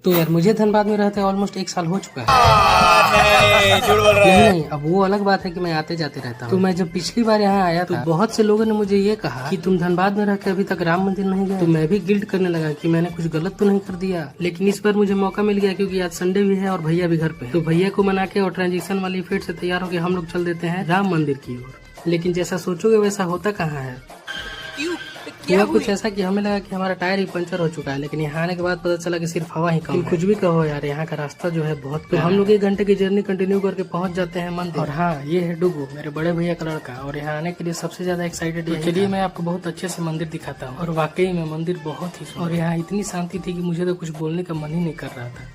तो यार मुझे धनबाद में रहते ऑलमोस्ट 1 साल हो चुका है। नहीं, अब वो अलग बात है कि मैं आते जाते रहता हूँ। तो मैं जब पिछली बार यहाँ आया था तो बहुत से लोगों ने मुझे ये कहा कि तुम धनबाद में रह के अभी तक राम मंदिर नहीं गए। तो मैं भी गिल्ट करने लगा कि मैंने कुछ गलत तो नहीं कर दिया। लेकिन इस बार मुझे मौका मिल गया क्योंकि आज संडे भी है और भैया भी घर पे है। तो भैया को मना के और ट्रांजिशन वाली फिर से तैयार होकर हम लोग चल देते हैं राम मंदिर की ओर। लेकिन जैसा सोचोगे वैसा होता कहाँ है। हुआ कुछ ऐसा कि हमें लगा कि हमारा टायर ही पंचर हो चुका है, लेकिन यहाँ आने के बाद पता चला कि सिर्फ हवा ही कम है। कुछ भी कहो यार, यहाँ का रास्ता जो है बहुत। तो हम लोग 1 घंटे की जर्नी कंटिन्यू करके पहुँच जाते हैं मंदिर। और हाँ, ये है डुगू, मेरे बड़े भैया का लड़का, और यहाँ आने के लिए सबसे ज्यादा एक्साइटेड है। चलिए मैं आपको बहुत अच्छे से मंदिर दिखाता हूँ। और वाकई में मंदिर बहुत ही, और यहाँ इतनी शांति थी कि मुझे तो कुछ बोलने का मन ही नहीं कर रहा था।